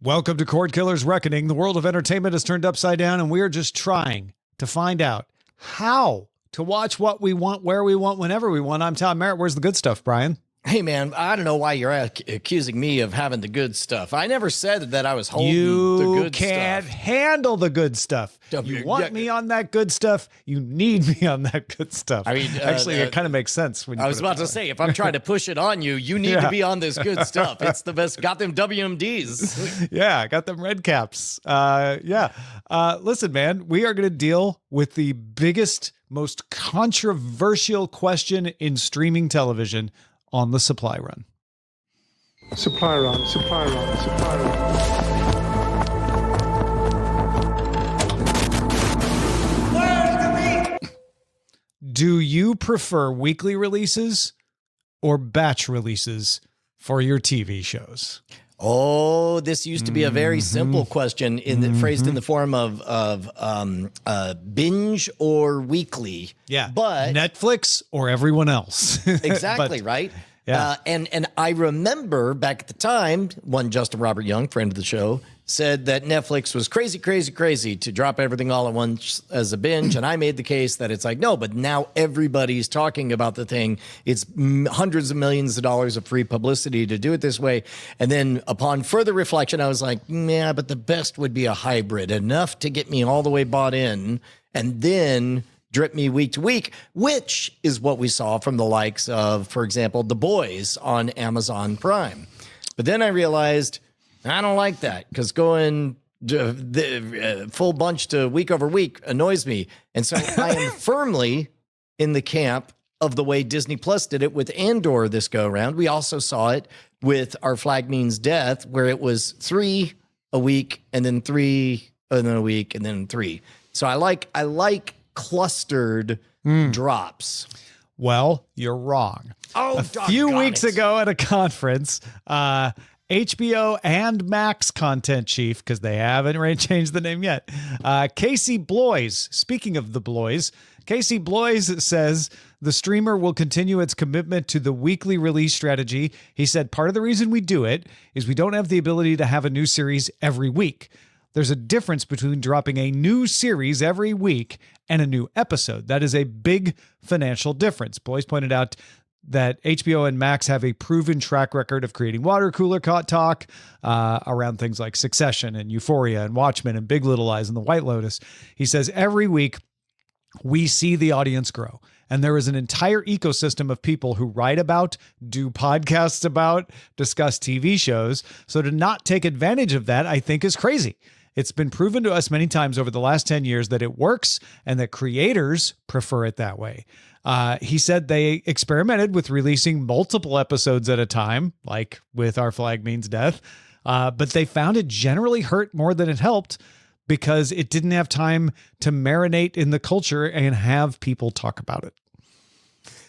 Welcome to Cordkillers Reckoning. The world of entertainment is turned upside down, and we are just trying to find out how to watch what we want, where we want, whenever we want. I'm Tom Merritt. Where's the good stuff, Brian? Hey, man, I don't know why you're accusing me of having the good stuff. I never said that I was holding the good stuff. You can't handle the good stuff. You want me on that good stuff. You need me on that good stuff. I mean, actually, it kind of makes sense. When you I was about to say, if I'm trying to push it on you, you need to be on this good stuff. It's the best. Got them WMDs. Yeah, I got them red caps. Listen, man, we are going to deal with the biggest, most controversial question in streaming television on the supply run. Supply run, supply run, supply run. Do you prefer weekly releases or batch releases for your TV shows? Oh, this used to be a very simple question phrased in the form of binge or weekly. Yeah, but Netflix or everyone else. Exactly, right? Yeah. And I remember back at the time, one Justin Robert Young, friend of the show, said that Netflix was crazy to drop everything all at once as a binge. And I made the case that it's like, no, but now everybody's talking about the thing. It's hundreds of millions of dollars of free publicity to do it this way. And then upon further reflection, I was like, yeah, but the best would be a hybrid, enough to get me all the way bought in and then drip me week to week, which is what we saw from the likes of, for example, The Bloys on Amazon Prime. But then I realized I don't like that because going full bunch to week over week annoys me. And so I am firmly in the camp of the way Disney Plus did it with Andor this go around. We also saw it with Our Flag Means Death, where it was 3 a week and then 3 and then a week and then 3. So I like clustered drops. Well, you're wrong. Oh, a few weeks ago at a conference, HBO and Max content chief, because they haven't changed the name yet, Casey Bloys, speaking of the Bloys, Casey Bloys says the streamer will continue its commitment to the weekly release strategy. He said part of the reason we do it is we don't have the ability to have a new series every week. There's a difference between dropping a new series every week and a new episode. That is a big financial difference. Bloys pointed out that HBO and Max have a proven track record of creating water cooler talk around things like Succession and Euphoria and Watchmen and Big Little Lies and The White Lotus. He says every week we see the audience grow. And there is an entire ecosystem of people who write about, do podcasts about, discuss TV shows. So to not take advantage of that, I think, is crazy. It's been proven to us many times over the last 10 years that it works and that creators prefer it that way. He said they experimented with releasing multiple episodes at a time, like with Our Flag Means Death, but they found it generally hurt more than it helped because it didn't have time to marinate in the culture and have people talk about it.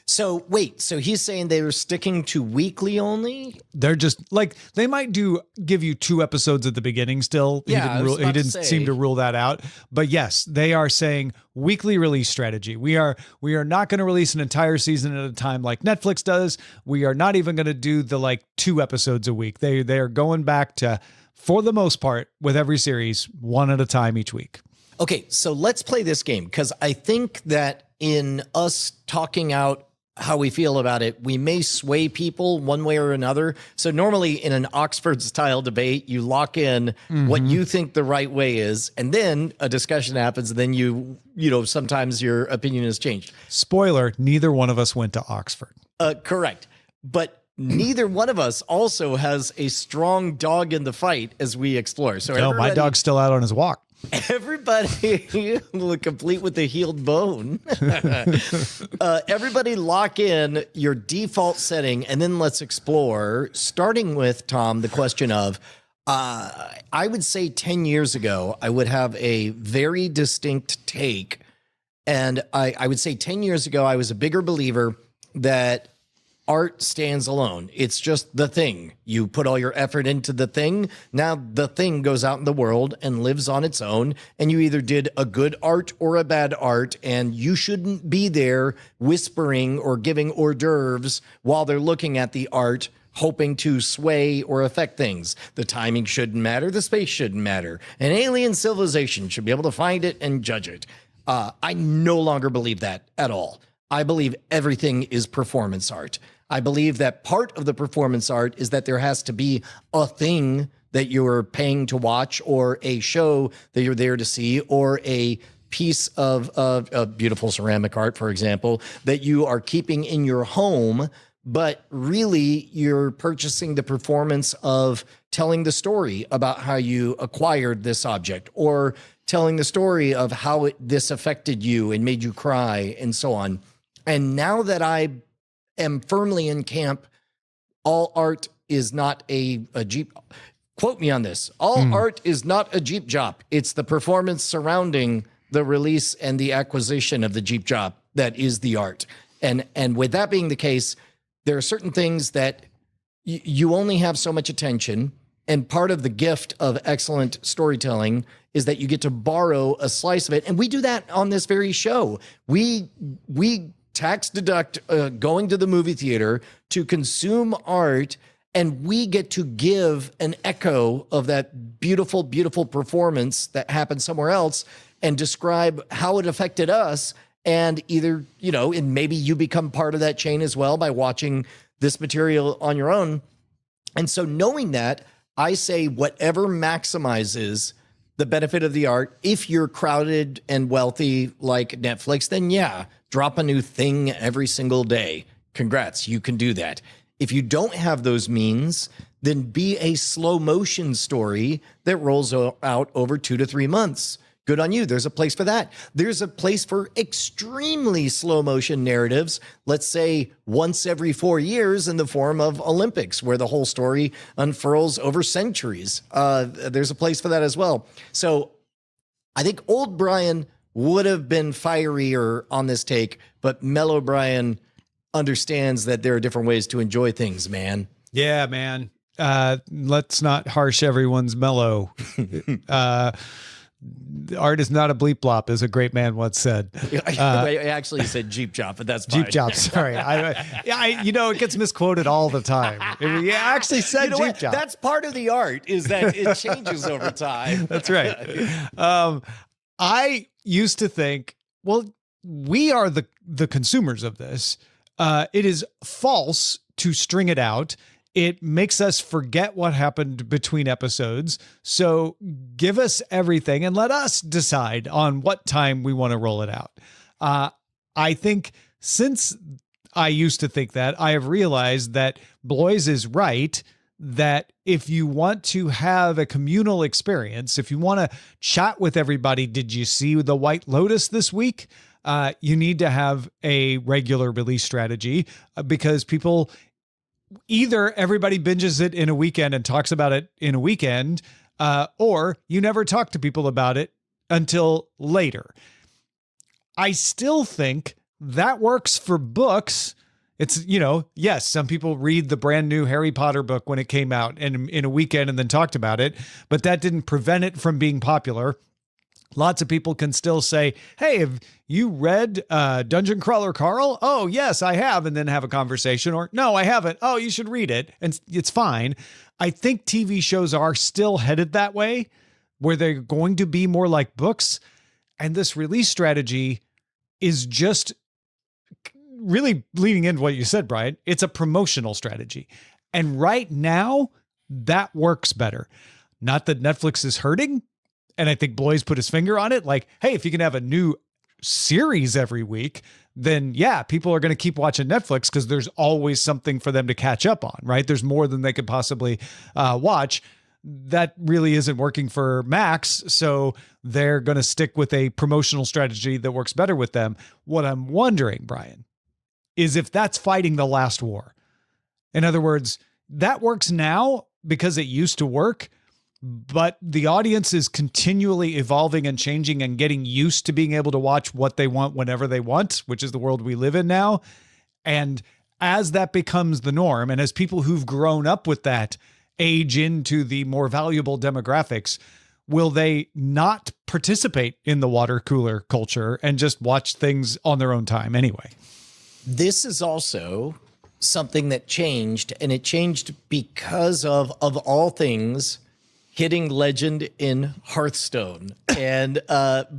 So wait, so he's saying they were sticking to weekly only? They're just like, they might give you 2 episodes at the beginning still. Yeah, he didn't seem to rule that out. But yes, they are saying weekly release strategy. We are not going to release an entire season at a time like Netflix does. We are not even going to do the 2 episodes a week. They are going back to, for the most part, with every series, 1 at a time each week. Okay, so let's play this game because I think that in us talking out how we feel about it, we may sway people one way or another. So normally in an Oxford style debate, you lock in what you think the right way is, and then a discussion happens, and then you sometimes your opinion has changed. Spoiler, neither one of us went to Oxford. Correct. But neither one of us also has a strong dog in the fight as we explore. So no, my dog's still out on his walk. Everybody, complete with the healed bone. Everybody lock in your default setting, and then let's explore, starting with, Tom, the question of, I would say 10 years ago, I would have a very distinct take. And I would say 10 years ago, I was a bigger believer that art stands alone. It's just the thing. You put all your effort into the thing. Now the thing goes out in the world and lives on its own. And you either did a good art or a bad art, and you shouldn't be there whispering or giving hors d'oeuvres while they're looking at the art hoping to sway or affect things. The timing shouldn't matter. The space shouldn't matter. An alien civilization should be able to find it and judge it. I no longer believe that at all. I believe everything is performance art. I believe that part of the performance art is that there has to be a thing that you're paying to watch, or a show that you're there to see, or a piece of beautiful ceramic art, for example, that you are keeping in your home. But really, you're purchasing the performance of telling the story about how you acquired this object, or telling the story of how this affected you and made you cry, and so on. And now that I am firmly in camp, all art is not a Jeep. Quote me on this. All art is not a Jeep job. It's the performance surrounding the release and the acquisition of the Jeep job that is the art. And with that being the case, there are certain things that you only have so much attention. And part of the gift of excellent storytelling is that you get to borrow a slice of it. And we do that on this very show. We tax deduct going to the movie theater to consume art, and we get to give an echo of that beautiful, beautiful performance that happened somewhere else and describe how it affected us. And either, and maybe you become part of that chain as well by watching this material on your own. And so knowing that, I say whatever maximizes the benefit of the art. If you're crowded and wealthy like Netflix, then yeah, drop a new thing every single day. Congrats, you can do that. If you don't have those means, then be a slow motion story that rolls out over 2 to 3 months. Good on you. There's a place for that. There's a place for extremely slow motion narratives, let's say once every 4 years, in the form of Olympics, where the whole story unfurls over centuries. There's a place for that as well. So I think old Brian would have been fierier on this take, but mellow Brian understands that there are different ways to enjoy things, man. Yeah, man. Let's not harsh everyone's mellow. Art is not a bleep blop, as a great man once said. I actually said Jeep job, but that's fine. Jeep job. Sorry. It gets misquoted all the time. I actually said Jeep job. That's part of the art, is that it changes over time. That's right. I used to think, well, we are the consumers of this. It is false to string it out. It makes us forget what happened between episodes. So give us everything and let us decide on what time we want to roll it out. I think since I used to think that, I have realized that Bloys is right, that if you want to have a communal experience, if you want to chat with everybody, did you see the White Lotus this week? You need to have a regular release strategy, because people, either everybody binges it in a weekend and talks about it in a weekend, or you never talk to people about it until later. I still think that works for books. It's, yes, some people read the brand new Harry Potter book when it came out and in a weekend and then talked about it, but that didn't prevent it from being popular. Lots of people can still say, hey, have you read Dungeon Crawler Carl? Oh, yes, I have. And then have a conversation. Or, no, I haven't. Oh, you should read it. And it's fine. I think TV shows are still headed that way, where they're going to be more like books. And this release strategy is just really leaning into what you said, Brian. It's a promotional strategy. And right now, that works better. Not that Netflix is hurting. And I think Bloys put his finger on it. Like, hey, if you can have a new series every week, then yeah, people are going to keep watching Netflix because there's always something for them to catch up on, right? There's more than they could possibly watch. That really isn't working for Max. So they're going to stick with a promotional strategy that works better with them. What I'm wondering, Brian, is if that's fighting the last war. In other words, that works now because it used to work, but the audience is continually evolving and changing and getting used to being able to watch what they want whenever they want, which is the world we live in now. And as that becomes the norm, and as people who've grown up with that age into the more valuable demographics, will they not participate in the water cooler culture and just watch things on their own time anyway? This is also something that changed, and it changed because of all things, hitting legend in Hearthstone. And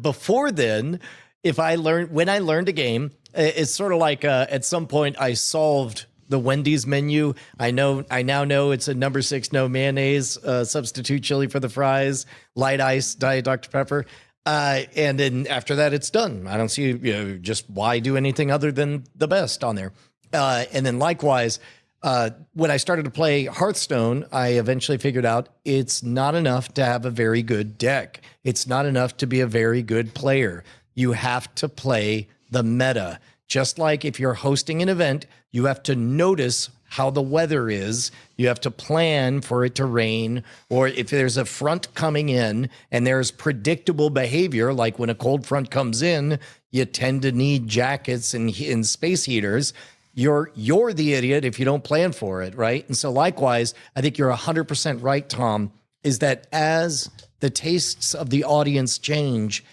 before then, when I learned a game, it's sort of like at some point I solved the Wendy's menu. I now know it's a number 6, no mayonnaise, substitute chili for the fries, light ice, Diet Dr. Pepper. And then after that, it's done. I don't see, just why do anything other than the best on there. And then likewise, when I started to play Hearthstone, I eventually figured out it's not enough to have a very good deck. It's not enough to be a very good player. You have to play the meta. Just like if you're hosting an event, you have to notice how the weather is. You have to plan for it to rain, or if there's a front coming in and there's predictable behavior, like when a cold front comes in, you tend to need jackets and space heaters. You're the idiot if you don't plan for it, right? And so likewise, I think you're 100% right, Tom, is that as the tastes of the audience change,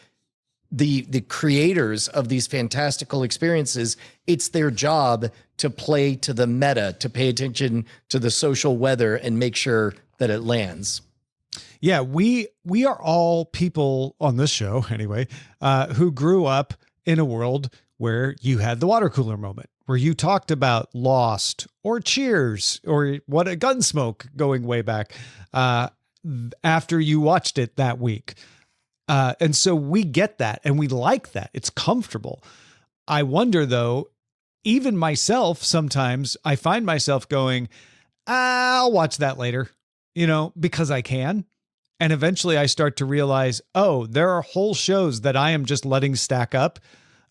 the creators of these fantastical experiences, it's their job to play to the meta, to pay attention to the social weather and make sure that it lands. Yeah, we are all people on this show anyway, who grew up in a world where you had the water cooler moment, where you talked about Lost or Cheers or what a Gunsmoke going way back after you watched it that week. And so we get that and we like that. It's comfortable. I wonder though, even myself, sometimes I find myself going, I'll watch that later, because I can. And eventually I start to realize, oh, there are whole shows that I am just letting stack up.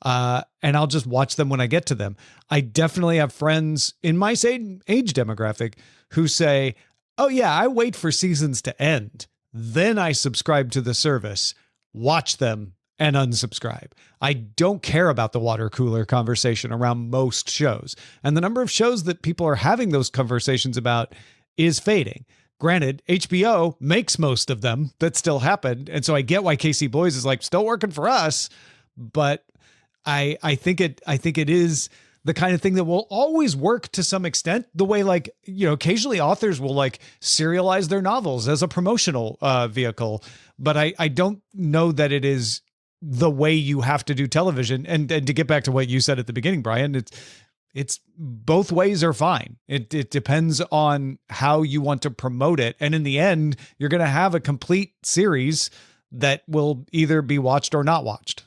And I'll just watch them when I get to them. I definitely have friends in my same age demographic who say, oh yeah, I wait for seasons to end. Then I subscribe to the service, watch them, and unsubscribe. I don't care about the water cooler conversation around most shows. And the number of shows that people are having those conversations about is fading. Granted, HBO makes most of them that still happen. And so I get why KC Bloys is like still working for us, but I think it is the kind of thing that will always work to some extent, the way occasionally authors will serialize their novels as a promotional vehicle. But I don't know that it is the way you have to do television. And to get back to what you said at the beginning, Brian, it's both ways are fine. It depends on how you want to promote it. And in the end, you're going to have a complete series that will either be watched or not watched.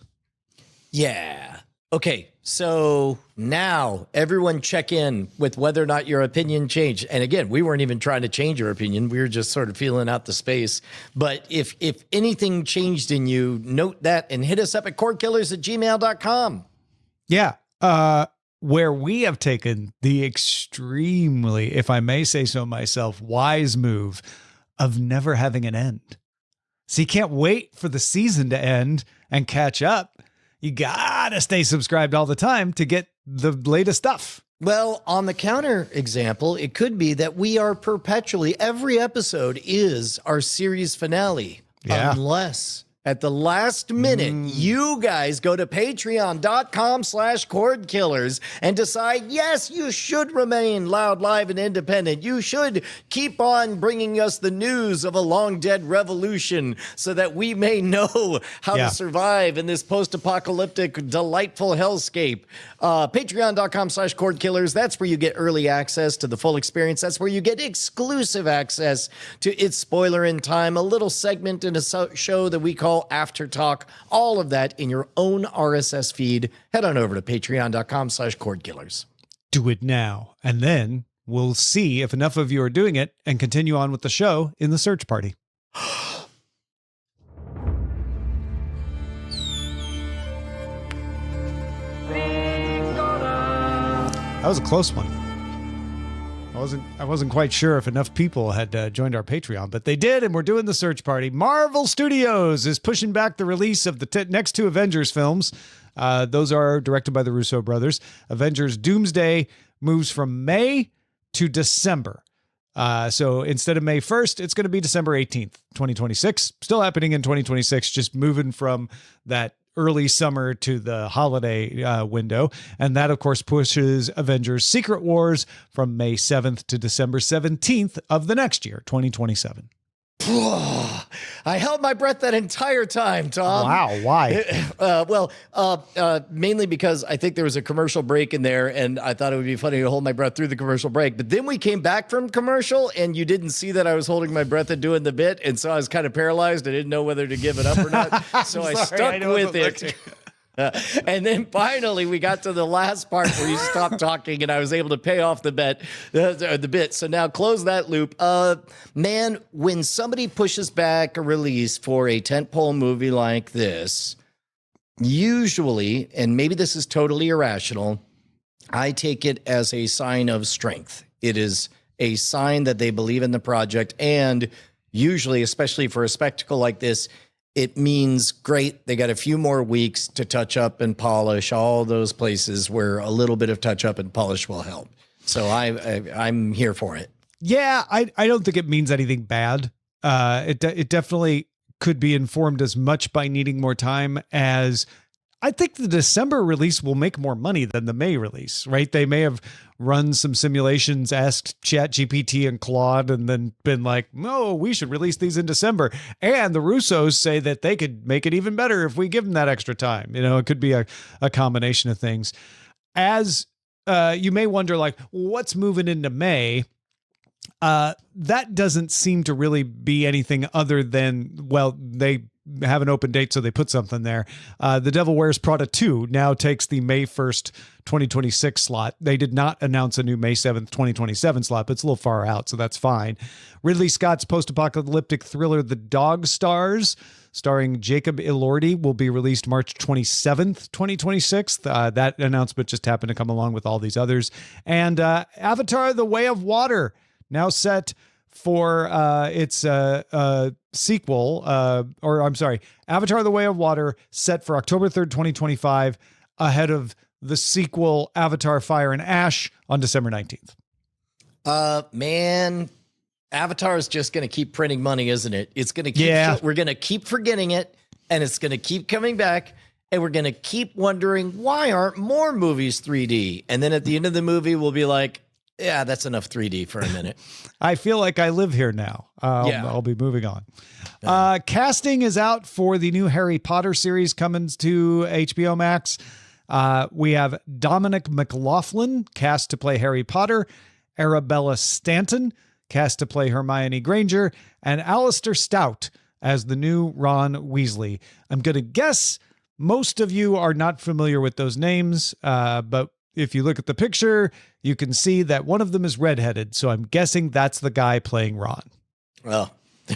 Yeah. Okay. So now everyone check in with whether or not your opinion changed. And again, we weren't even trying to change your opinion. We were just sort of feeling out the space. But if anything changed in you, note that and hit us up at cordkillers@gmail.com. Yeah. Where we have taken the extremely, if I may say so myself, wise move of never having an end. So you can't wait for the season to end and catch up. You gotta stay subscribed all the time to get the latest stuff. Well, on the counter example, it could be that we are perpetually, every episode is our series finale. Yeah. Unless at the last minute, you guys go to patreon.com/cordkillers and decide, yes, you should remain loud, live, and independent. You should keep on bringing us the news of a long dead revolution so that we may know how to survive in this post-apocalyptic, delightful hellscape. Patreon.com/cordkillers. That's where you get early access to the full experience. That's where you get exclusive access to It's Spoiler in Time, a little segment in a show that we call After Talk, all of that in your own RSS feed. Head on over to patreon.com/cordkillers. Do it now. And then we'll see if enough of you are doing it and continue on with the show in the search party. That was a close one. I wasn't quite sure if enough people had joined our Patreon, but they did, and we're doing the search party. Marvel Studios is pushing back the release of the next two Avengers films. Those are directed by the Russo brothers. Avengers Doomsday moves from May to December. So instead of May 1st, it's going to be December 18th, 2026. Still happening in 2026, just moving from that early summer to the holiday window. And that, of course, pushes Avengers Secret Wars from May 7th to December 17th of the next year, 2027. I held my breath that entire time, Tom. Wow, why? Mainly because I think there was a commercial break in there, and I thought it would be funny to hold my breath through the commercial break. But then we came back from commercial, and you didn't see that I was holding my breath and doing the bit, and so I was kind of paralyzed. I didn't know whether to give it up or not, so I stuck with it. And then finally we got to the last part where you stopped talking and I was able to pay off the bit. So now close that loop. Man, when somebody pushes back a release for a tentpole movie like this, usually, and maybe this is totally irrational, I take it as a sign of strength. It is a sign that they believe in the project, and usually, especially for a spectacle like this, it means great. They got a few more weeks to touch up and polish all those places where a little bit of touch up and polish will help. So I'm here for it. Yeah, I don't think it means anything bad. It definitely could be informed as much by needing more time as I think the December release will make more money than the May release, right? They may have run some simulations, asked ChatGPT and Claude, and then been like, no, we should release these in December. And the Russos say that they could make it even better if we give them that extra time. You know, it could be a combination of things. As you may wonder, like, what's moving into May? That doesn't seem to really be anything other than, well, they have an open date, so they put something there. The Devil Wears Prada 2 now takes the May 1st, 2026 slot. They did not announce a new May 7th, 2027 slot, but it's a little far out, so that's fine. Ridley Scott's post-apocalyptic thriller The Dog Stars, starring Jacob Elordi, will be released March 27th, 2026. That announcement just happened to come along with all these others. And Avatar The Way of Water, now set for its sequel, Avatar The Way of Water, set for October 3rd, 2025, ahead of the sequel Avatar Fire and Ash on December 19th. Man, Avatar is just going to keep printing money, isn't it? It's going to keep, we're going to keep forgetting it, and it's going to keep coming back, and we're going to keep wondering, why aren't more movies 3D? And then at the end of the movie, we'll be like, yeah, that's enough 3D for a minute. I feel like I live here now. I'll be moving on. Casting is out for the new Harry Potter series coming to HBO Max. We have Dominic McLaughlin cast to play Harry Potter, Arabella Stanton cast to play Hermione Granger, and Alistair Stout as the new Ron Weasley. I'm going to guess most of you are not familiar with those names, but if you look at the picture, you can see that one of them is redheaded. So I'm guessing that's the guy playing Ron. Well,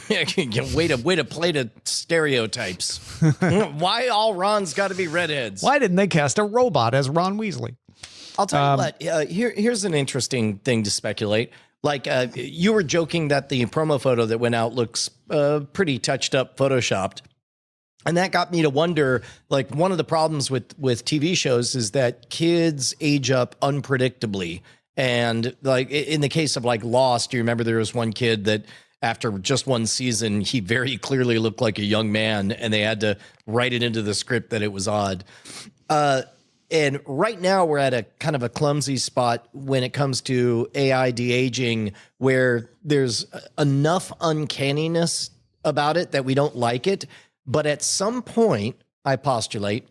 way to play to stereotypes. Why all Rons got to be redheads? Why didn't they cast a robot as Ron Weasley? I'll tell you what. Here's an interesting thing to speculate. Like you were joking that the promo photo that went out looks pretty touched up, photoshopped. And that got me to wonder, like, one of the problems with TV shows is that kids age up unpredictably. And like in the case of like Lost, you remember there was one kid that after just one season, he very clearly looked like a young man, and they had to write it into the script that it was odd. And right now we're at a kind of a clumsy spot when it comes to AI de-aging, where there's enough uncanniness about it that we don't like it. But at some point, I postulate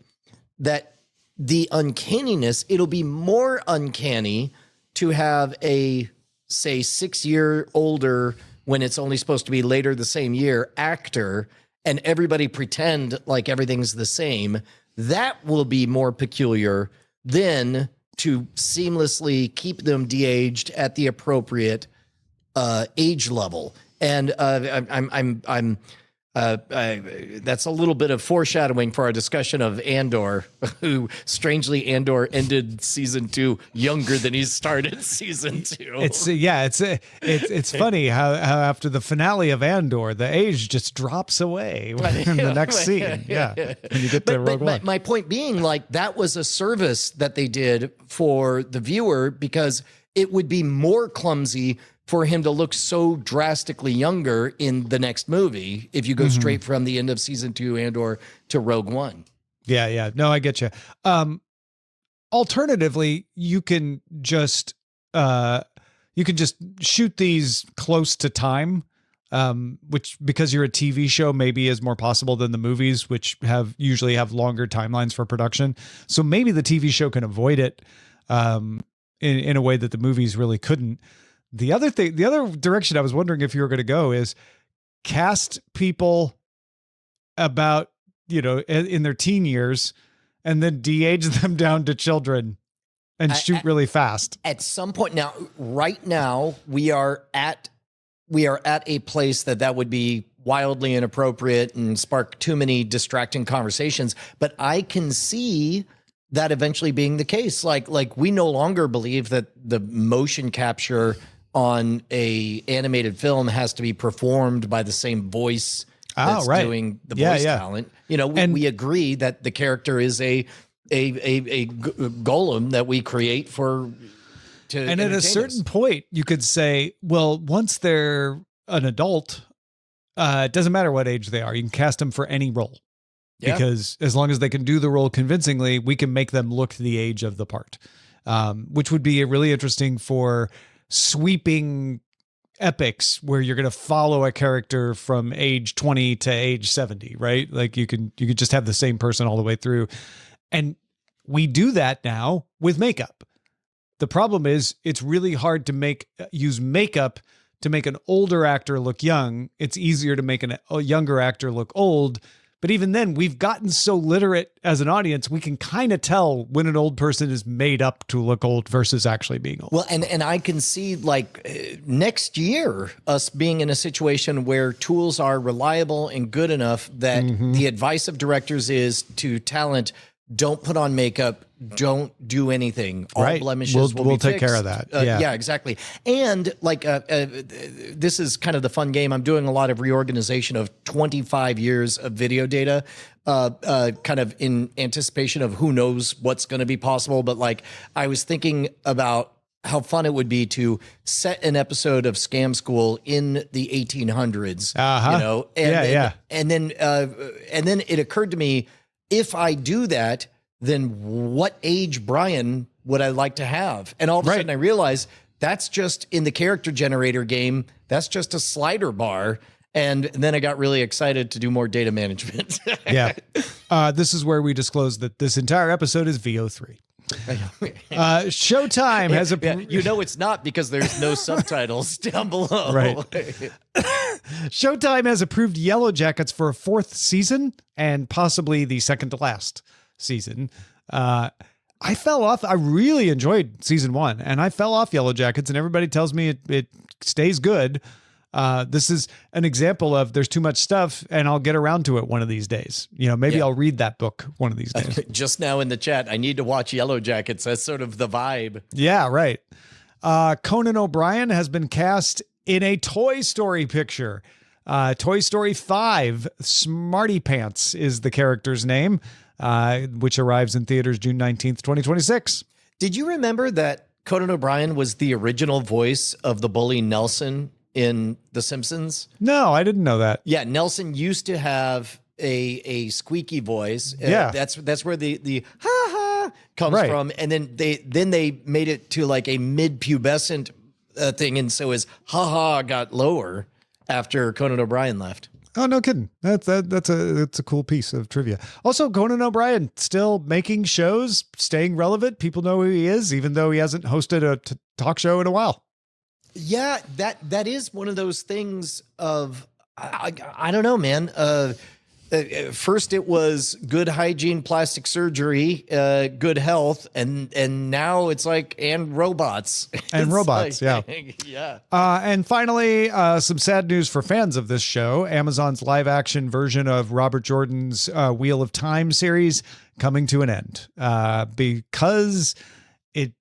that the uncanniness, it'll be more uncanny to have a, say, 6 year older, when it's only supposed to be later the same year, actor, and everybody pretend like everything's the same. That will be more peculiar than to seamlessly keep them de-aged at the appropriate age level. And that's a little bit of foreshadowing for our discussion of Andor, who strangely Andor ended season 2 younger than he started season 2. It's funny how after the finale of Andor, the age just drops away in the next scene. Yeah, when you get to Rogue One. My point being, like, that was a service that they did for the viewer, because it would be more clumsy for him to look so drastically younger in the next movie if you go straight from the end of season 2 Andor to Rogue One. Yeah. No, I get you. Alternatively, you can just shoot these close to time, which, because you're a TV show, maybe is more possible than the movies, which usually have longer timelines for production. So maybe the TV show can avoid it in a way that the movies really couldn't. The other direction I was wondering if you were going to go is cast people about, in their teen years, and then de-age them down to children and shoot really fast. At some point now, right now, we are at a place that would be wildly inappropriate and spark too many distracting conversations. But I can see that eventually being the case. Like we no longer believe that the motion capture on a animated film has to be performed by the same voice that's doing the voice talent. We agree that the character is a golem that we create and at a certain point you could say, well, once they're an adult, it doesn't matter what age they are, you can cast them for any role, because as long as they can do the role convincingly, we can make them look the age of the part, which would be really interesting for sweeping epics where you're going to follow a character from age 20 to age 70, right? Like you could just have the same person all the way through. And we do that now with makeup. The problem is it's really hard to use makeup to make an older actor look young. It's easier to make a younger actor look old. But even then, we've gotten so literate as an audience, we can kind of tell when an old person is made up to look old versus actually being old. Well, and I can see next year us being in a situation where tools are reliable and good enough that the advice of directors is to talent, don't put on makeup, don't do anything. All blemishes will be take fixed. Care of that. Yeah, exactly. And this is kind of the fun game. I'm doing a lot of reorganization of 25 years of video data, kind of in anticipation of who knows what's going to be possible. But I was thinking about how fun it would be to set an episode of Scam School in the 1800s, and then it occurred to me, if I do that, then what age Brian would I like to have? And all of a sudden I realized that's just in the character generator game. That's just a slider bar. And then I got really excited to do more data management. This is where we disclose that this entire episode is VO3. Showtime has it's not, because there's no subtitles down below. Right. Showtime has approved Yellow Jackets for a 4th season and possibly the second to last season. I fell off. I really enjoyed season 1, and I fell off Yellow Jackets, and everybody tells me it stays good. This is an example of there's too much stuff, and I'll get around to it one of these days. Maybe I'll read that book one of these days. Just now in the chat, I need to watch Yellow Jackets. That's sort of the vibe. Yeah, right. Conan O'Brien has been cast in a Toy Story picture. Toy Story 5, Smarty Pants is the character's name, which arrives in theaters June 19th, 2026. Did you remember that Conan O'Brien was the original voice of the bully Nelson in The Simpsons? No, I didn't know that. Yeah, Nelson used to have a squeaky voice. That's where the ha ha comes from. And then they made it to a mid-pubescent thing, and so his ha ha got lower after Conan O'Brien left. Oh, no kidding. That's a cool piece of trivia. Also, Conan O'Brien still making shows, staying relevant. People know who he is, even though he hasn't hosted a talk show in a while. Yeah, that is one of those things of, I don't know, man. First it was good hygiene, plastic surgery, good health, and now it's and robots. And robots, yeah. Yeah. And finally, some sad news for fans of this show. Amazon's live-action version of Robert Jordan's Wheel of Time series coming to an end because it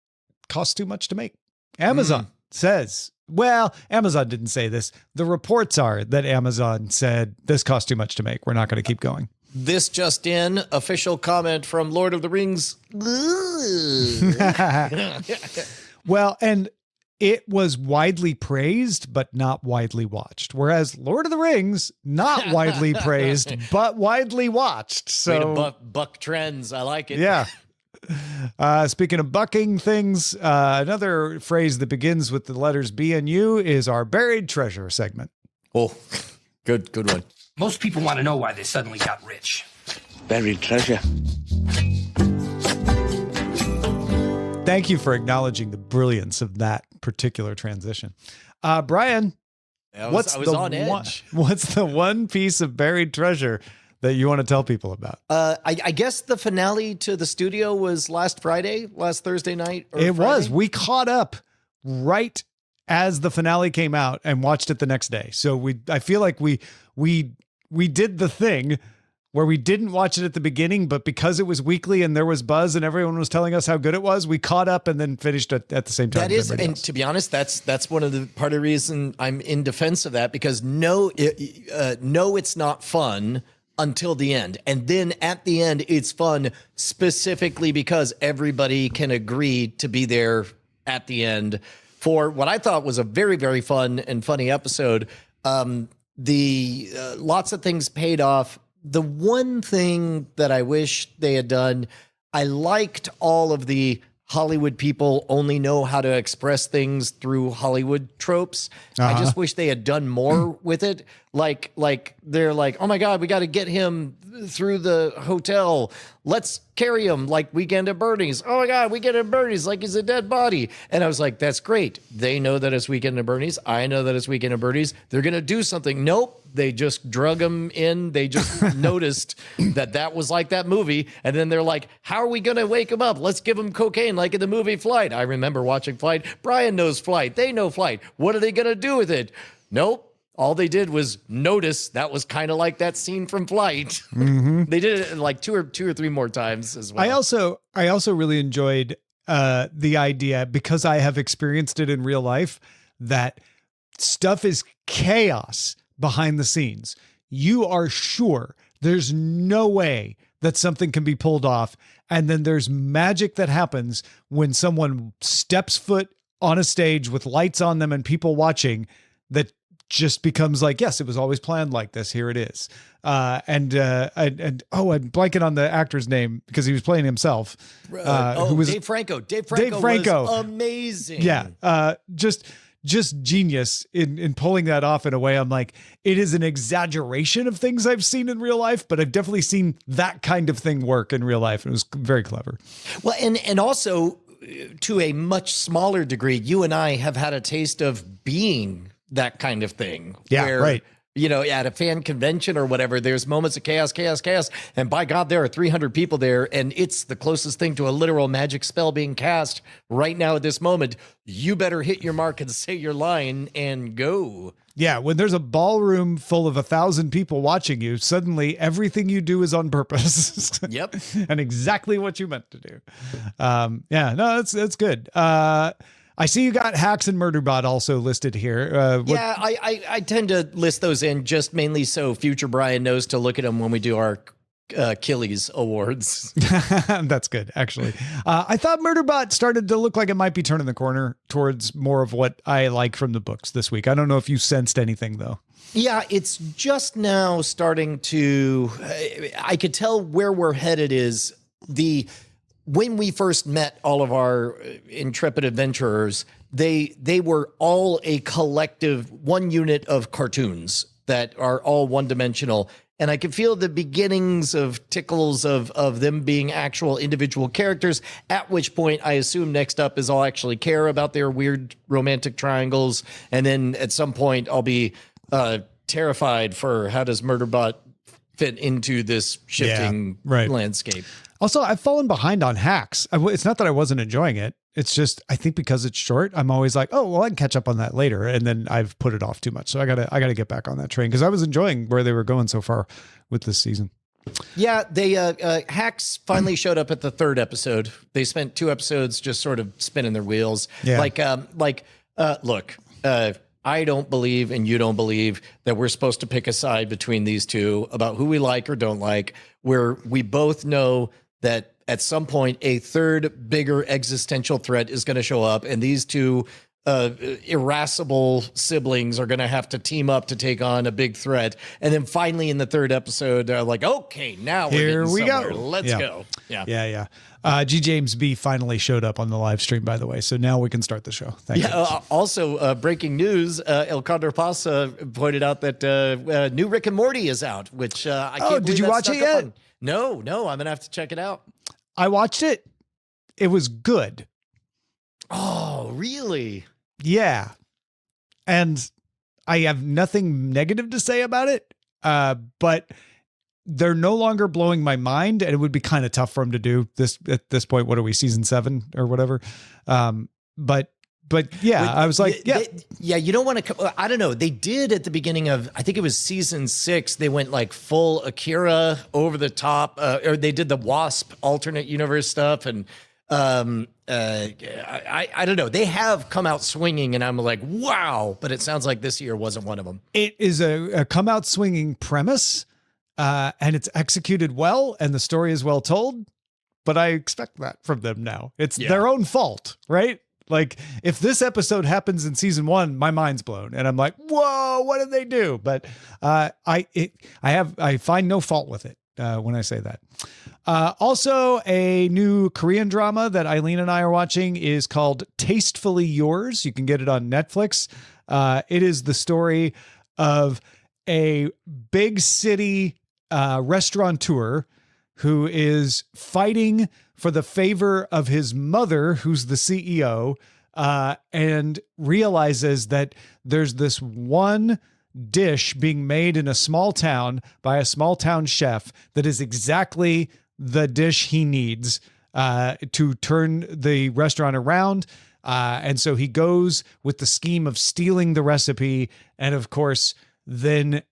costs too much to make. Amazon says, well, Amazon didn't say this. The reports are that Amazon said this costs too much to make. We're not going to keep going. This just in, official comment from Lord of the Rings. Well, and it was widely praised, but not widely watched. Whereas Lord of the Rings, not widely praised, but widely watched. So way to buck trends. I like it. Yeah. Speaking of bucking things, another phrase that begins with the letters B and U is our buried treasure segment. Oh, good one. Most people want to know why they suddenly got rich. Buried treasure. Thank you for acknowledging the brilliance of that particular transition. Brian, I was on edge. What's the one piece of buried treasure that you want to tell people about? I guess the finale to The Studio was last Thursday night. It was. We caught up right as the finale came out and watched it the next day. So I feel like we did the thing where we didn't watch it at the beginning, but because it was weekly and there was buzz and everyone was telling us how good it was, we caught up and then finished it at the same time. That is, and to be honest, that's one of the part of the reason I'm in defense of that, because no, it's not fun until the end. And then at the end, it's fun specifically because everybody can agree to be there at the end for what I thought was a very, very fun and funny episode. Lots of things paid off. The one thing that I wish they had done, I liked all of the Hollywood people only know how to express things through Hollywood tropes. I just wish they had done more with it. Like they're like, oh my God, we got to get him through the hotel. Let's carry him like Weekend at Bernie's. Oh my God, Weekend at Bernie's, like he's a dead body. And I was like, that's great. They know that it's Weekend at Bernie's. I know that it's Weekend at Bernie's. They're going to do something. Nope. They just drug him in. They just noticed that was like that movie. And then they're like, how are we going to wake him up? Let's give him cocaine like in the movie Flight. I remember watching Flight. Brian knows Flight. They know Flight. What are they going to do with it? Nope. All they did was notice that was kind of like that scene from Flight. Mm-hmm. They did it like two or three more times as well. I also really enjoyed the idea, because I have experienced it in real life, that stuff is chaos behind the scenes. You are sure there's no way that something can be pulled off. And then there's magic that happens when someone steps foot on a stage with lights on them and people watching, that just becomes like, yes, it was always planned like this. Here it is. I'm blanking on the actor's name because he was playing himself. Who was Dave Franco. Dave Franco was amazing. Yeah. Just genius in pulling that off in a way. I'm like, it is an exaggeration of things I've seen in real life, but I've definitely seen that kind of thing work in real life. It was very clever. Well, and also to a much smaller degree, you and I have had a taste of being that kind of thing. Yeah, where, right. You know, at a fan convention or whatever, there's moments of chaos. And by God, there are 300 people there. And it's the closest thing to a literal magic spell being cast right now at this moment. You better hit your mark and say your line and go. Yeah. When there's a ballroom full of 1,000 people watching you, suddenly everything you do is on purpose. Yep. And exactly what you meant to do. That's good. I see you got Hacks and Murderbot also listed here. I tend to list those in just mainly so future Brian knows to look at them when we do our Achilles awards. That's good, actually. I thought Murderbot started to look like it might be turning the corner towards more of what I like from the books this week. I don't know if you sensed anything, though. Yeah, it's just now starting to... I could tell where we're headed is when we first met all of our intrepid adventurers, they were all a collective, one unit of cartoons that are all one-dimensional. And I can feel the beginnings of tickles of them being actual individual characters, at which point I assume next up is I'll actually care about their weird romantic triangles. And then at some point I'll be terrified for how does Murderbot fit into this shifting landscape. Also, I've fallen behind on Hacks. It's not that I wasn't enjoying it. It's just, I think because it's short, I'm always like, oh, well, I can catch up on that later. And then I've put it off too much. So I gotta get back on that train because I was enjoying where they were going so far with this season. Yeah, they Hacks finally showed up at the third episode. They spent 2 episodes just sort of spinning their wheels. Yeah. Look, I don't believe and you don't believe that we're supposed to pick a side between these two about who we like or don't like, where we both know that at some point a third bigger existential threat is going to show up, and these two irascible siblings are going to have to team up to take on a big threat. And then finally in the third episode, they're like, okay, now Here we go. Let's go. Yeah. G. James B finally showed up on the live stream, by the way. So now we can start the show. Thank you. Also, breaking news, El Condor Pasa pointed out that new Rick and Morty is out, which I can't believe did you that watch it snuck up yet? on- No, I'm going to have to check it out. I watched it. It was good. Oh, really? Yeah. And I have nothing negative to say about it. But they're no longer blowing my mind, and it would be kind of tough for them to do this at this point. What are we, season 7 or whatever? But yeah, I was like, you don't want to, I don't know. They did at the beginning of, I think it was season 6, they went like full Akira over the top, or they did the Wasp alternate universe stuff. And I don't know. They have come out swinging, and I'm like, wow. But it sounds like this year wasn't one of them. It is a come out swinging premise, and it's executed well, and the story is well told. But I expect that from them now. It's their own fault, right? Like, if this episode happens in season 1, my mind's blown, and I'm like, whoa, what did they do? But I find no fault with it when I say that. Also, a new Korean drama that Eileen and I are watching is called Tastefully Yours. You can get it on Netflix. It is the story of a big city restaurateur who is fighting for the favor of his mother, who's the CEO, and realizes that there's this one dish being made in a small town by a small town chef that is exactly the dish he needs to turn the restaurant around. And so he goes with the scheme of stealing the recipe, and of course, then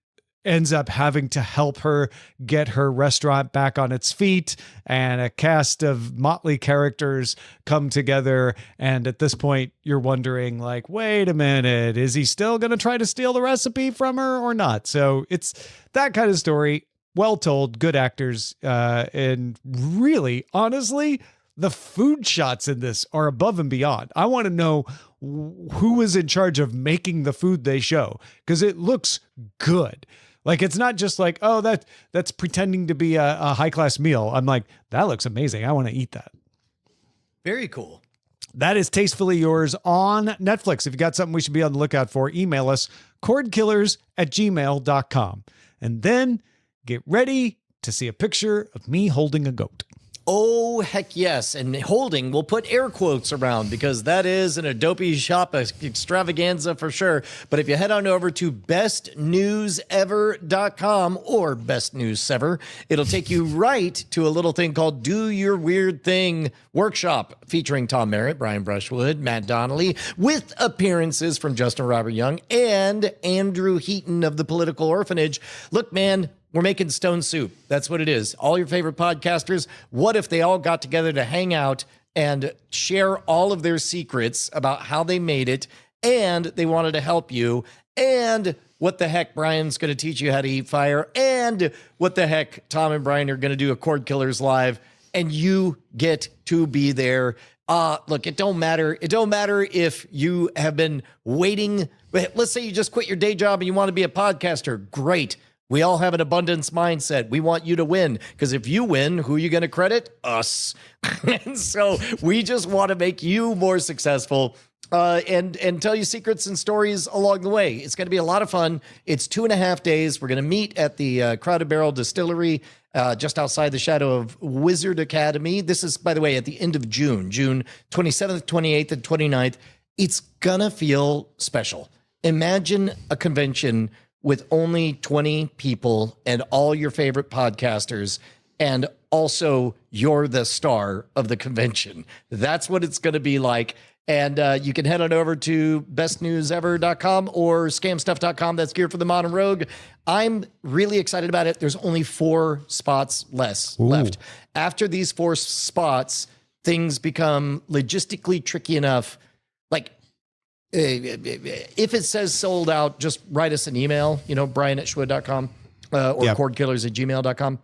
ends up having to help her get her restaurant back on its feet, and a cast of motley characters come together. And at this point, you're wondering, like, wait a minute, is he still going to try to steal the recipe from her or not? So it's that kind of story, well told, good actors, and really, honestly, the food shots in this are above and beyond. I want to know who is in charge of making the food they show, because it looks good. Like, it's not just like, oh, that's pretending to be a high-class meal. I'm like, that looks amazing. I want to eat that. Very cool. That is Tastefully Yours on Netflix. If you got something we should be on the lookout for, email us, cordkillers@gmail.com. And then get ready to see a picture of me holding a goat. Oh, heck yes. And holding, we'll put air quotes around, because that is an Adobe Shop extravaganza for sure. But if you head on over to bestnewsever.com or Best News Ever, it'll take you right to a little thing called Do Your Weird Thing Workshop, featuring Tom Merritt, Brian Brushwood, Matt Donnelly, with appearances from Justin Robert Young and Andrew Heaton of the Political Orphanage. Look, man, we're making stone soup. That's what it is. All your favorite podcasters. What if they all got together to hang out and share all of their secrets about how they made it, and they wanted to help you, and what the heck Brian's going to teach you how to eat fire, and what the heck Tom and Brian are going to do a Cordkillers live, and you get to be there. Look, it don't matter. It don't matter if you have been waiting. Let's say you just quit your day job and you want to be a podcaster. Great. We all have an abundance mindset. We want you to win, because if you win, who are you going to credit? Us. And so we just want to make you more successful, and tell you secrets and stories along the way. It's going to be a lot of fun. It's 2.5 days. We're going to meet at the Crowded Barrel Distillery, just outside the shadow of Wizard Academy. This is, by the way, at the end of June 27th, 28th, and 29th. It's going to feel special. Imagine a convention with only 20 people and all your favorite podcasters, and also you're the star of the convention. That's what it's going to be like. And you can head on over to bestnewsever.com or scamstuff.com. That's gear for the modern rogue. I'm really excited about it. There's only 4 spots left. After these 4 spots, things become logistically tricky enough. Like, if it says sold out, just write us an email, brian@schwood.com or cordkillers@gmail.com,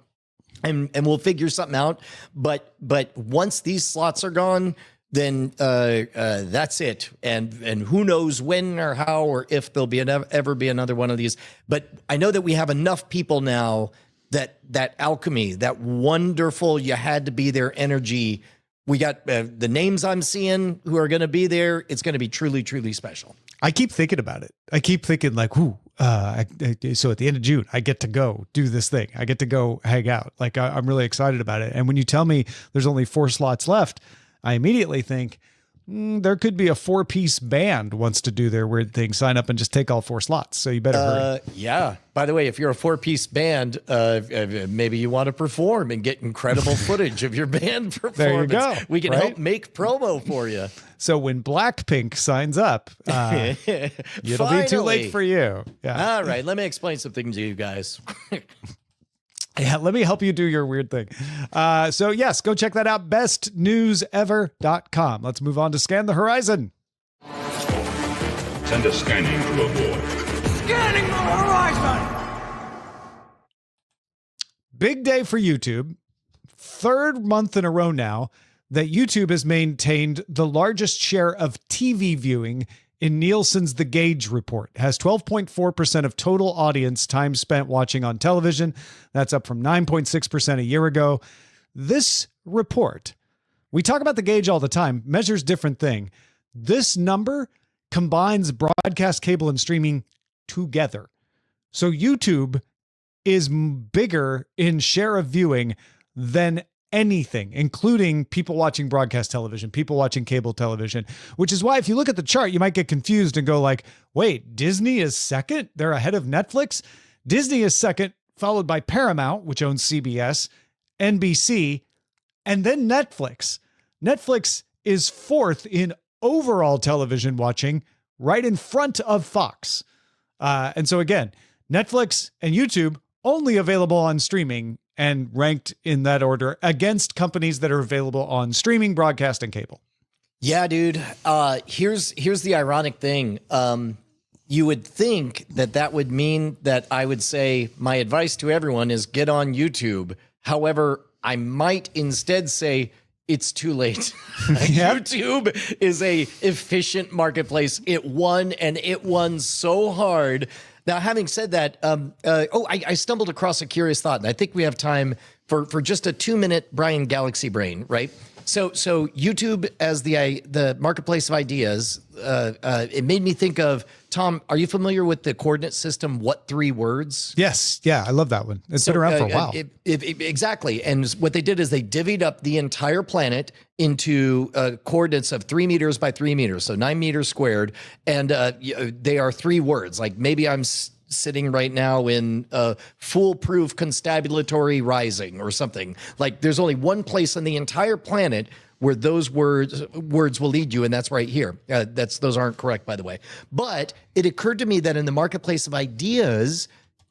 and we'll figure something out. But once these slots are gone, then that's it. And who knows when or how or if there'll be ever be another one of these. But I know that we have enough people now that alchemy, that wonderful, you had to be there energy. We got the names I'm seeing who are going to be there. It's going to be truly, truly special. I keep thinking about it. I keep thinking like, so at the end of June, I get to go do this thing. I get to go hang out. Like I'm really excited about it. And when you tell me there's only 4 slots left, I immediately think there could be a 4-piece band wants to do their weird thing. Sign up and just take all 4 slots. So you better hurry. Yeah. By the way, if you're a 4-piece band, maybe you want to perform and get incredible footage of your band performance. There you go. We can help make promo for you. So when Blackpink signs up, it'll be too late for you. Yeah. All right. Let me explain something to you guys. Yeah, let me help you do your weird thing. So yes, go check that out. bestnewsever.com. Let's move on to Scan the Horizon. Send a scanning to avoid. Scanning the horizon! Big day for YouTube. 3rd month in a row now that YouTube has maintained the largest share of TV viewing in Nielsen's The Gauge report. It has 12.4% of total audience time spent watching on television. That's up from 9.6% a year ago. This report, we talk about The Gauge all the time, measures different thing. This number combines broadcast, cable, and streaming together. So YouTube is bigger in share of viewing than anything, including people watching broadcast television, people watching cable television, which is why if you look at the chart, you might get confused and go like, wait, Disney is second? They're ahead of Netflix? Disney is second, followed by Paramount, which owns CBS, NBC, and then Netflix. Netflix is 4th in overall television watching, right in front of Fox. And so again, Netflix and YouTube only available on streaming and ranked in that order against companies that are available on streaming, broadcast, and cable. Yeah, dude. Here's the ironic thing. You would think that would mean that I would say my advice to everyone is get on YouTube. However, I might instead say it's too late. YouTube is a efficient marketplace. It won, and it won so hard. Now, having said that, I stumbled across a curious thought, and I think we have time for just a 2-minute Brian Galaxy Brain, right? So YouTube as the marketplace of ideas, it made me think of, Tom, are you familiar with the coordinate system, What 3 Words? Yes. Yeah, I love that one. It's been around for a while. Exactly. And what they did is they divvied up the entire planet into coordinates of 3 meters by 3 meters, so 9 meters squared. And they are 3 words. Like maybe I'm sitting right now in foolproof constabulatory rising or something. Like there's only one place on the entire planet where those words will lead you, and that's right here. Those aren't correct, by the way. But it occurred to me that in the marketplace of ideas,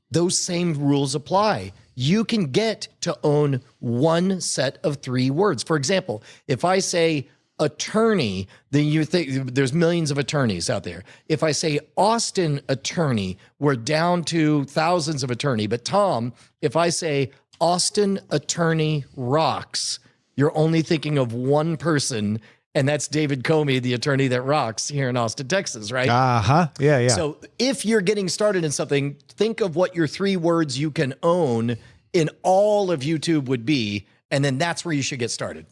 those same rules apply. You can get to own one set of 3 words. For example, if I say attorney, then you think there's millions of attorneys out there. If I say Austin attorney, we're down to thousands of attorney. But Tom, if I say Austin attorney rocks, you're only thinking of one person, and that's David Comey, the attorney that rocks here in Austin, Texas, right? Uh-huh. Yeah. So if you're getting started in something, think of what your 3 words you can own in all of YouTube would be, and then that's where you should get started.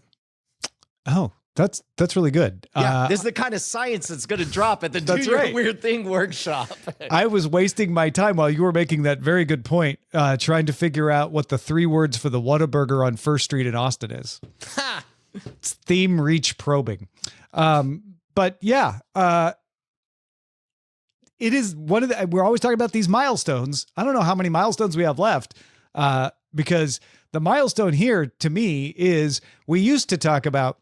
Oh, that's really good. Yeah, this is the kind of science that's going to drop at the Do Your Weird Thing workshop. I was wasting my time while you were making that very good point, trying to figure out what the 3 words for the Whataburger on First Street in Austin is. It's theme reach probing. But yeah, it is one of we're always talking about these milestones. I don't know how many milestones we have left, because the milestone here to me is we used to talk about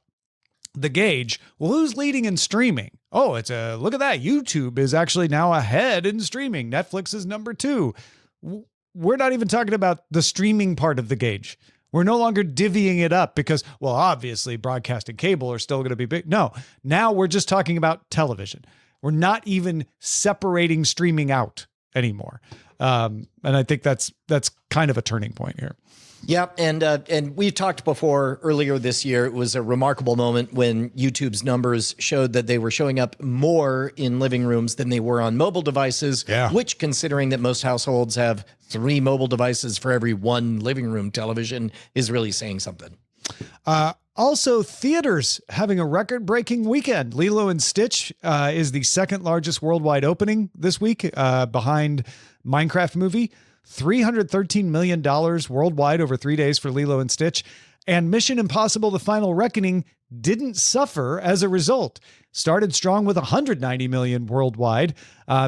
The Gauge. Well, who's leading in streaming? Oh, look at that. YouTube is actually now ahead in streaming. Netflix is number 2. We're not even talking about the streaming part of The Gauge. We're no longer divvying it up because, well, obviously broadcast and cable are still going to be big. No, now we're just talking about television. We're not even separating streaming out anymore. And I think that's kind of a turning point here. Yep, and we talked before earlier this year. It was a remarkable moment when YouTube's numbers showed that they were showing up more in living rooms than they were on mobile devices. Yeah. Which, considering that most households have 3 mobile devices for every 1 living room television, is really saying something. Also, theaters having a record-breaking weekend. Lilo and Stitch is the second largest worldwide opening this week, behind Minecraft movie. $313 million worldwide over 3 days for Lilo and Stitch. And Mission Impossible: The Final Reckoning didn't suffer as a result. Started strong with $190 million worldwide.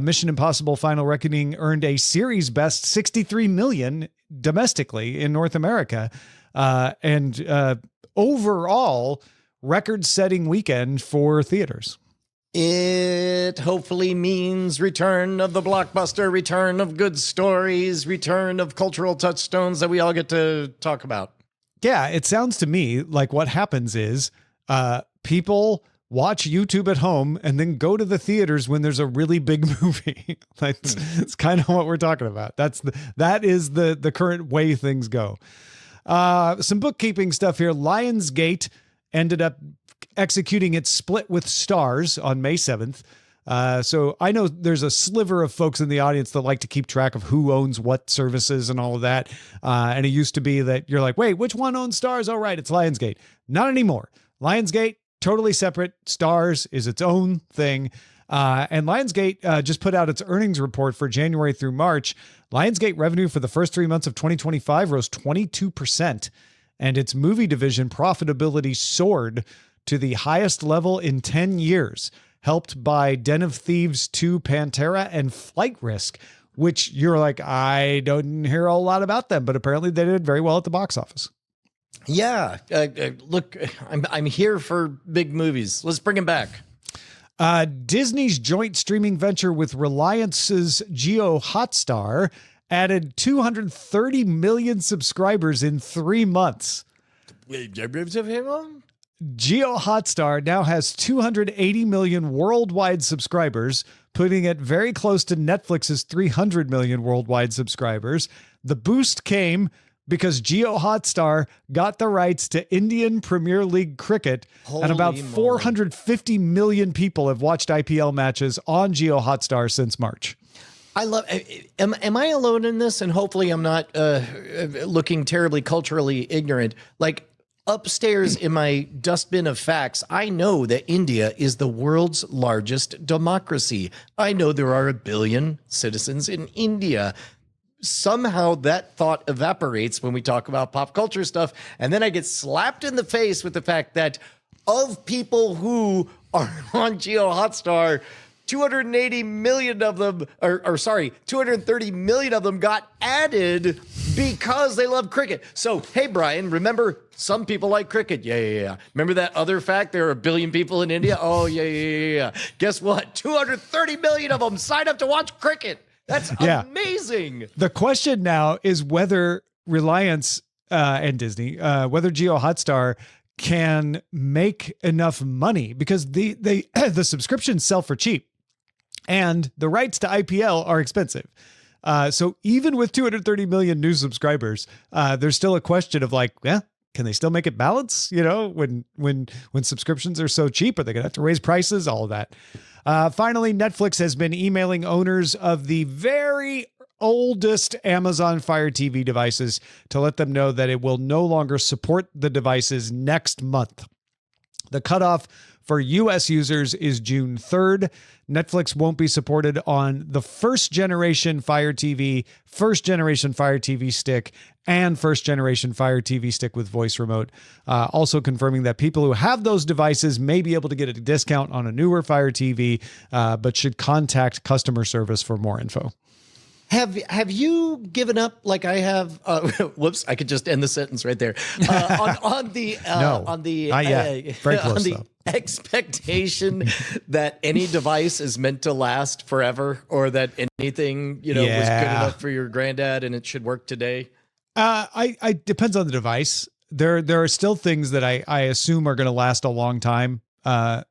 Mission Impossible: Final Reckoning earned a series best $63 million domestically in North America. And overall, record-setting weekend for theaters. It hopefully means return of the blockbuster, return of good stories, return of cultural touchstones that we all get to talk about. Yeah, it sounds to me like what happens is people watch YouTube at home and then go to the theaters when there's a really big movie. It's kind of what we're talking about. That is the current way things go. Some bookkeeping stuff here. Lionsgate ended up executing its split with Starz on May 7th. So I know there's a sliver of folks in the audience that like to keep track of who owns what services and all of that. And it used to be that you're like, wait, which one owns Starz? Oh, right, it's Lionsgate. Not anymore. Lionsgate, totally separate. Starz is its own thing. And Lionsgate just put out its earnings report for January through March. Lionsgate revenue for the first 3 months of 2025 rose 22%, and its movie division profitability soared to the highest level in 10 years, helped by Den of Thieves 2, Pantera, and Flight Risk, which you're like, I don't hear a lot about them, but apparently they did very well at the box office. Yeah, look, I'm here for big movies. Let's bring them back. Disney's joint streaming venture with Reliance's Geo Hotstar added 230 million subscribers in 3 months. Geo Hotstar now has 280 million worldwide subscribers, putting it very close to Netflix's 300 million worldwide subscribers. The boost came because Geo Hotstar got the rights to Indian Premier League cricket, and about 450 million people have watched IPL matches on Geo Hotstar since March. I love. Am I alone in this? And hopefully, I'm not looking terribly culturally ignorant. Like, upstairs in my dustbin of facts, I know that India is the world's largest democracy. I know there are 1 billion citizens in India. Somehow that thought evaporates when we talk about pop culture stuff. And then I get slapped in the face with the fact that of people who are on Geo Hotstar, 280 million of them, 230 million of them got added because they love cricket. So, hey, Brian, remember some people like cricket? Yeah. Remember that other fact? There are 1 billion people in India? Oh, yeah. Guess what? 230 million of them signed up to watch cricket. That's amazing. The question now is whether Reliance and Disney, whether Geo Hotstar can make enough money, because the subscriptions sell for cheap. And the rights to IPL are expensive. So even with 230 million new subscribers, there's still a question of like, can they still make it balance? You know, when subscriptions are so cheap, are they going to have to raise prices? All of that. Finally, Netflix has been emailing owners of the very oldest Amazon Fire TV devices to let them know that it will no longer support the devices next month. The cutoff for U.S. users is June 3rd. Netflix won't be supported on the first generation Fire TV, first generation Fire TV stick, and first generation Fire TV stick with voice remote. Also confirming that people who have those devices may be able to get a discount on a newer Fire TV, but should contact customer service for more info. Have you given up like I have? Whoops! I could just end the sentence right there. On the not yet. Very close, on the expectation that any device is meant to last forever, or that anything was good enough for your granddad and it should work today. I depends on the device. There are still things that I assume are going to last a long time.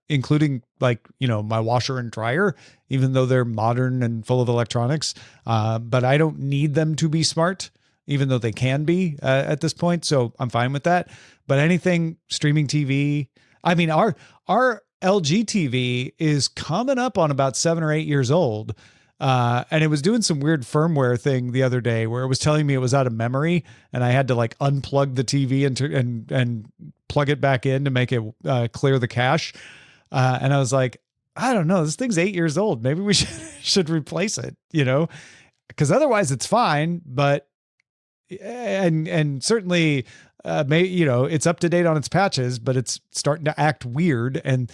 including like, my washer and dryer, even though they're modern and full of electronics. But I don't need them to be smart, even though they can be at this point. So I'm fine with that. But anything streaming TV, I mean, our LG TV is coming up on about 7 or 8 years old. And it was doing some weird firmware thing the other day where it was telling me it was out of memory and I had to like unplug the TV and plug it back in to make it clear the cache. And I was like, I don't know, this thing's 8 years old. Maybe we should replace it, because otherwise it's fine. But and certainly it's up to date on its patches, but it's starting to act weird. And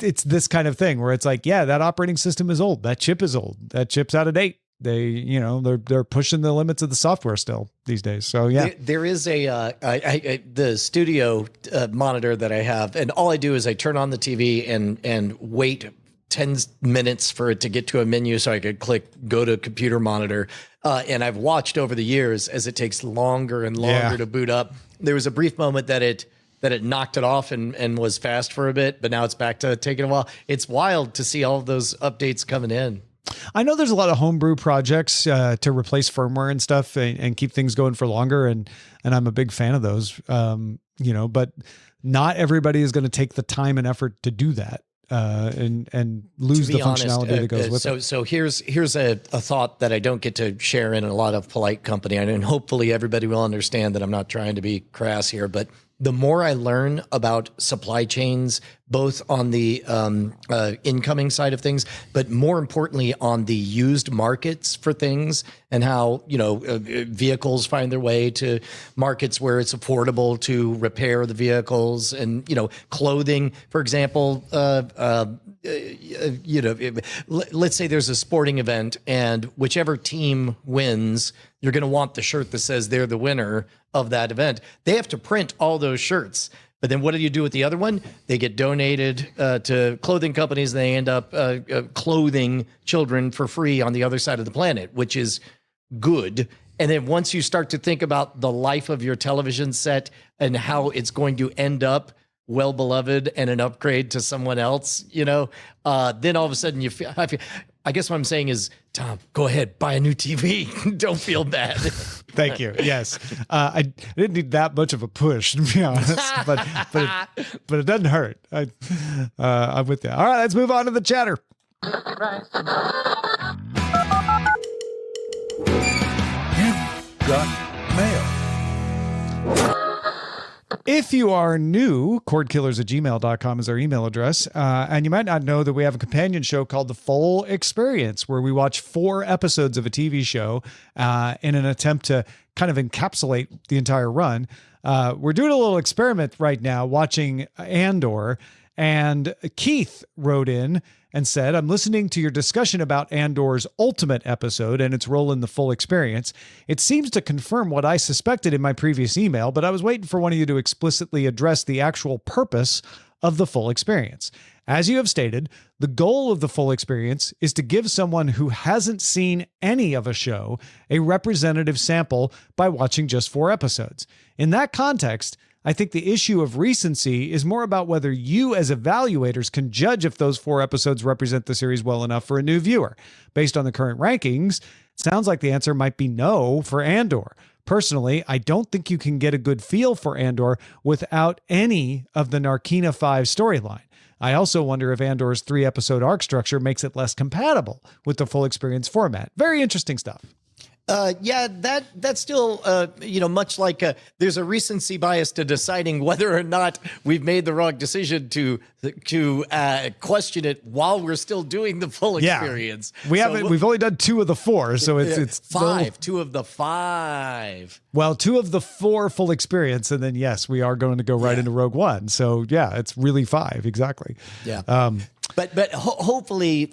it's this kind of thing where it's like, yeah, that operating system is old. That chip is old. That chip's out of date. They're pushing the limits of the software still these days. So yeah, there is the studio monitor that I have, and all I do is I turn on the TV and wait 10 minutes for it to get to a menu so I could click go to computer monitor. And I've watched over the years as it takes longer and longer to boot up. There was a brief moment that it knocked it off and was fast for a bit, but now it's back to taking a while. It's wild to see all of those updates coming in. I know there's a lot of homebrew projects to replace firmware and stuff and keep things going for longer. And I'm a big fan of those, but not everybody is going to take the time and effort to do that. And lose the functionality that goes with it. So here's a thought that I don't get to share in a lot of polite company. And hopefully everybody will understand that I'm not trying to be crass here, but the more I learn about supply chains, both on the incoming side of things, but more importantly on the used markets for things and how, vehicles find their way to markets where it's affordable to repair the vehicles and, clothing, for example, let's say there's a sporting event and whichever team wins, you're going to want the shirt that says they're the winner of that event. They have to print all those shirts. But then what do you do with the other one? They get donated to clothing companies. And they end up clothing children for free on the other side of the planet, which is good. And then once you start to think about the life of your television set and how it's going to end up well beloved and an upgrade to someone else, then all of a sudden you feel, I guess what I'm saying is, Tom, go ahead, buy a new TV. Don't feel bad. Thank you. Yes. I didn't need that much of a push, to be honest, but it doesn't hurt. I'm with you. All right, let's move on to the chatter. Got mail. If you are new, cordkillers@gmail.com is our email address. And you might not know that we have a companion show called The Full Experience, where we watch 4 episodes of a TV show in an attempt to kind of encapsulate the entire run. We're doing a little experiment right now watching Andor. And Keith wrote in and said, I'm listening to your discussion about Andor's ultimate episode and its role in the full experience. It seems to confirm what I suspected in my previous email, but I was waiting for one of you to explicitly address the actual purpose of the full experience. As you have stated, the goal of the full experience is to give someone who hasn't seen any of a show a representative sample by watching just 4 episodes. In that context, I think the issue of recency is more about whether you as evaluators can judge if those 4 episodes represent the series well enough for a new viewer. Based on the current rankings, it sounds like the answer might be no for Andor. Personally, I don't think you can get a good feel for Andor without any of the Narkina 5 storyline. I also wonder if Andor's 3-episode arc structure makes it less compatible with the full experience format. Very interesting stuff. That's still, much like there's a recency bias to deciding whether or not we've made the wrong decision to question it while we're still doing the full experience. We've only done 2 of the 4, so it's 5, 2 of the 5. Well, 2 of the 4 full experience, and then yes, we are going to go right into Rogue One. So yeah, it's really 5 exactly. Yeah. But hopefully,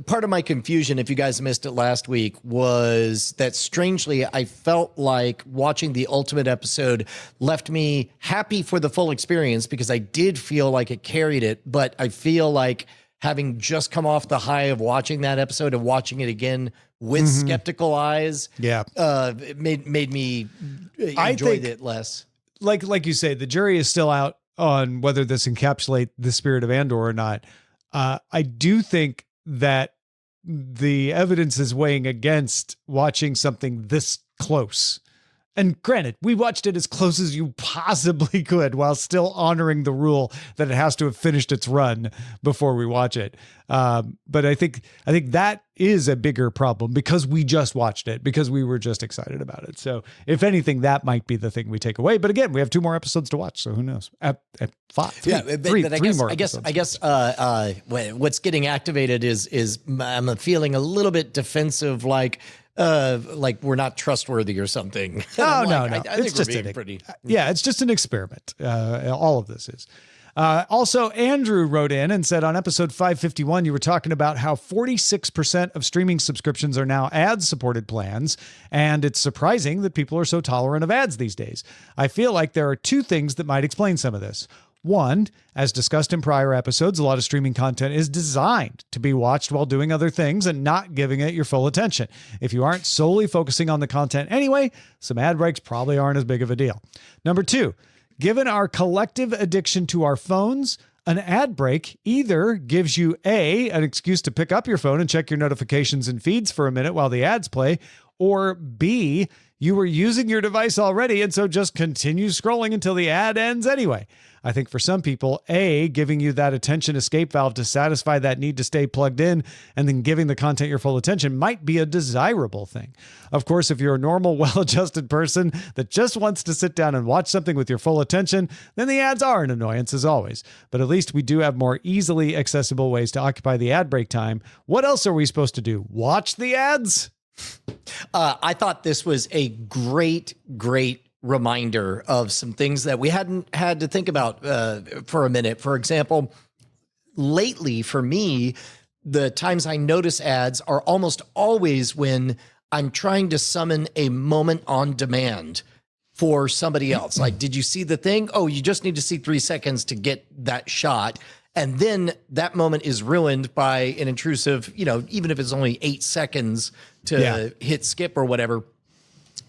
part of my confusion, if you guys missed it last week, was that strangely, I felt like watching the ultimate episode left me happy for the full experience because I did feel like it carried it. But I feel like having just come off the high of watching that episode and watching it again with skeptical eyes, made me enjoy it less. Like you say, the jury is still out on whether this encapsulate the spirit of Andor or not. I do think that the evidence is weighing against watching something this close. And granted, we watched it as close as you possibly could while still honoring the rule that it has to have finished its run before we watch it. But I think that is a bigger problem because we just watched it, because we were just excited about it. So if anything, that might be the thing we take away. But again, we have 2 more episodes to watch. So who knows? At 5. Three more episodes. I guess what's getting activated is I'm feeling a little bit defensive, like we're not trustworthy or something. Oh, no. I think it's just pretty. Yeah, it's just an experiment. All of this is. Also, Andrew wrote in and said on episode 551, you were talking about how 46% of streaming subscriptions are now ad-supported plans, and it's surprising that people are so tolerant of ads these days. I feel like there are 2 things that might explain some of this. One, as discussed in prior episodes, a lot of streaming content is designed to be watched while doing other things and not giving it your full attention. If you aren't solely focusing on the content anyway, some ad breaks probably aren't as big of a deal. Number 2, given our collective addiction to our phones, an ad break either gives you an excuse to pick up your phone and check your notifications and feeds for a minute while the ads play, or B, you were using your device already and so just continue scrolling until the ad ends anyway. I think for some people, giving you that attention escape valve to satisfy that need to stay plugged in and then giving the content your full attention might be a desirable thing. Of course, if you're a normal, well-adjusted person that just wants to sit down and watch something with your full attention, then the ads are an annoyance as always. But at least we do have more easily accessible ways to occupy the ad break time. What else are we supposed to do? Watch the ads? I thought this was a great reminder of some things that we hadn't had to think about for a minute. For example, lately for me, the times I notice ads are almost always when I'm trying to summon a moment on demand for somebody else. Like, did you see the thing? Oh, you just need to see 3 seconds to get that shot. And then that moment is ruined by an intrusive, even if it's only 8 seconds to hit skip or whatever.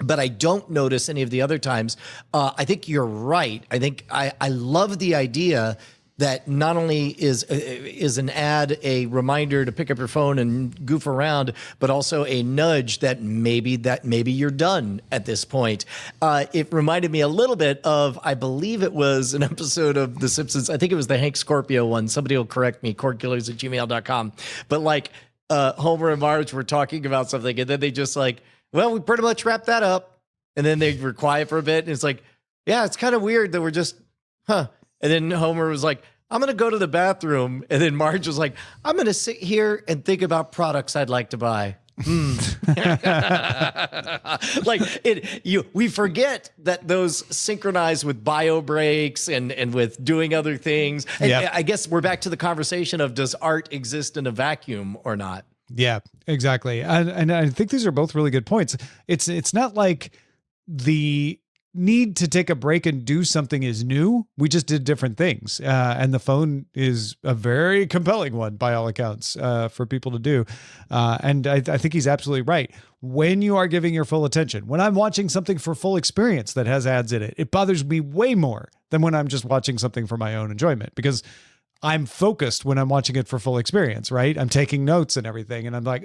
But I don't notice any of the other times. I think you're right. I think I love the idea that not only is an ad a reminder to pick up your phone and goof around, but also a nudge that maybe you're done at this point. It reminded me a little bit of, I believe it was an episode of The Simpsons. I think it was the Hank Scorpio one. Somebody will correct me, cordkillers@gmail.com. But Homer and Marge were talking about something, and then they just we pretty much wrapped that up. And then they were quiet for a bit. And it's like, yeah, it's kind of weird that we're just, And then Homer was like, I'm going to go to the bathroom. And then Marge was like, I'm going to sit here and think about products I'd like to buy. We forget that those synchronize with bio breaks and with doing other things. And Yep. I guess we're back to the conversation of, does art exist in a vacuum or not? Yeah, exactly. And I think these are both really good points. It's not like the need to take a break and do something is new. We just did different things. And the phone is a very compelling one by all accounts for people to do. And I think he's absolutely right. When you are giving your full attention, when I'm watching something for full experience that has ads in it, it bothers me way more than when I'm just watching something for my own enjoyment, because I'm focused when I'm watching it for full experience, right? I'm taking notes and everything. And I'm like,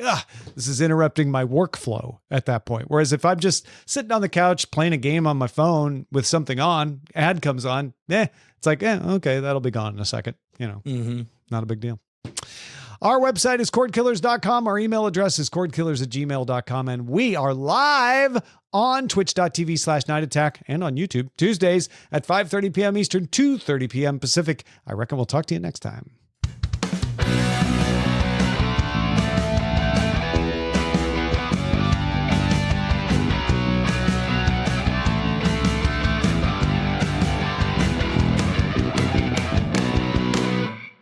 this is interrupting my workflow at that point. Whereas if I'm just sitting on the couch playing a game on my phone with something on, ad comes on, it's like, okay, that'll be gone in a second. Not a big deal. Our website is cordkillers.com. Our email address is cordkillers@gmail.com. And we are live on twitch.tv/nightattack and on YouTube Tuesdays at 5:30 p.m. Eastern, 2:30 p.m. Pacific. I reckon we'll talk to you next time.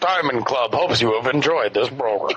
Diamond Club hopes you have enjoyed this program.